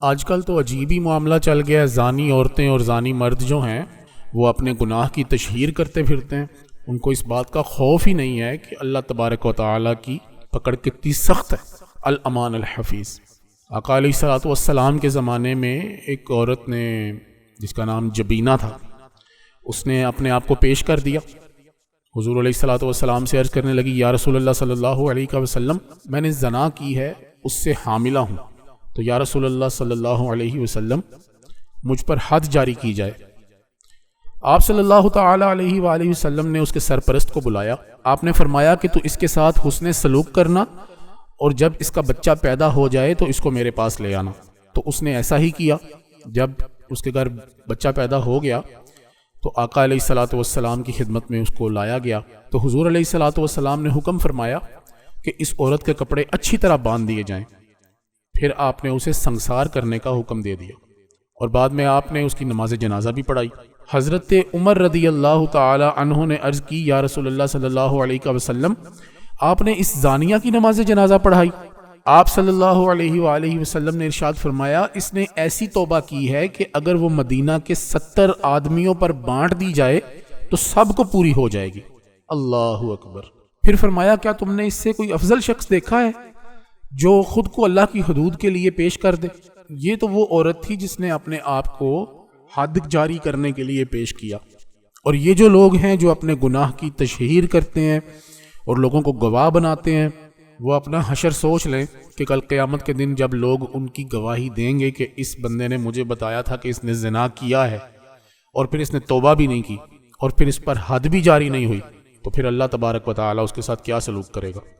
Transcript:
آج کل تو عجیب ہی معاملہ چل گیا ہے۔ زانی عورتیں اور زانی مرد جو ہیں وہ اپنے گناہ کی تشہیر کرتے پھرتے ہیں۔ ان کو اس بات کا خوف ہی نہیں ہے کہ اللہ تبارک و تعالیٰ کی پکڑ کتنی سخت ہے۔ الامان الحفیظ۔ آقا علیہ الصلوۃ والسلام کے زمانے میں ایک عورت نے جس کا نام جبینہ تھا، اس نے اپنے آپ کو پیش کر دیا۔ حضور علیہ الصلوۃ والسلام سے عرض کرنے لگی، یا رسول اللہ صلی اللہ علیہ وسلم، میں نے زنا کی ہے، اس سے حاملہ ہوں، تو یا رسول اللہ صلی اللہ علیہ وسلم مجھ پر حد جاری کی جائے۔ آپ صلی اللہ تعالی علیہ وآلہ وسلم نے اس کے سرپرست کو بلایا۔ آپ نے فرمایا کہ تو اس کے ساتھ حسن سلوک کرنا، اور جب اس کا بچہ پیدا ہو جائے تو اس کو میرے پاس لے آنا۔ تو اس نے ایسا ہی کیا۔ جب اس کے گھر بچہ پیدا ہو گیا تو آقا علیہ الصلوۃ والسلام کی خدمت میں اس کو لایا گیا۔ تو حضور علیہ الصلوۃ والسلام نے حکم فرمایا کہ اس عورت کے کپڑے اچھی طرح باندھ دیے جائیں۔ پھر آپ نے اسے سنگسار کرنے کا حکم دے دیا، اور بعد میں آپ نے اس کی نماز جنازہ بھی پڑھائی۔ حضرت عمر رضی اللہ تعالی عنہ نے عرض کی، یا رسول اللہ صلی اللہ علیہ وسلم، آپ نے اس زانیہ کی نماز جنازہ پڑھائی؟ آپ صلی اللہ علیہ وآلہ وسلم نے ارشاد فرمایا، اس نے ایسی توبہ کی ہے کہ اگر وہ مدینہ کے 70 آدمیوں پر بانٹ دی جائے تو سب کو پوری ہو جائے گی۔ اللہ اکبر۔ پھر فرمایا، کیا تم نے اس سے کوئی افضل شخص دیکھا ہے جو خود کو اللہ کی حدود کے لیے پیش کر دے؟ یہ تو وہ عورت تھی جس نے اپنے آپ کو حد جاری کرنے کے لیے پیش کیا۔ اور یہ جو لوگ ہیں جو اپنے گناہ کی تشہیر کرتے ہیں اور لوگوں کو گواہ بناتے ہیں، وہ اپنا حشر سوچ لیں کہ کل قیامت کے دن جب لوگ ان کی گواہی دیں گے کہ اس بندے نے مجھے بتایا تھا کہ اس نے زنا کیا ہے، اور پھر اس نے توبہ بھی نہیں کی، اور پھر اس پر حد بھی جاری نہیں ہوئی، تو پھر اللہ تبارک و تعالیٰ اس کے ساتھ کیا سلوک کرے گا۔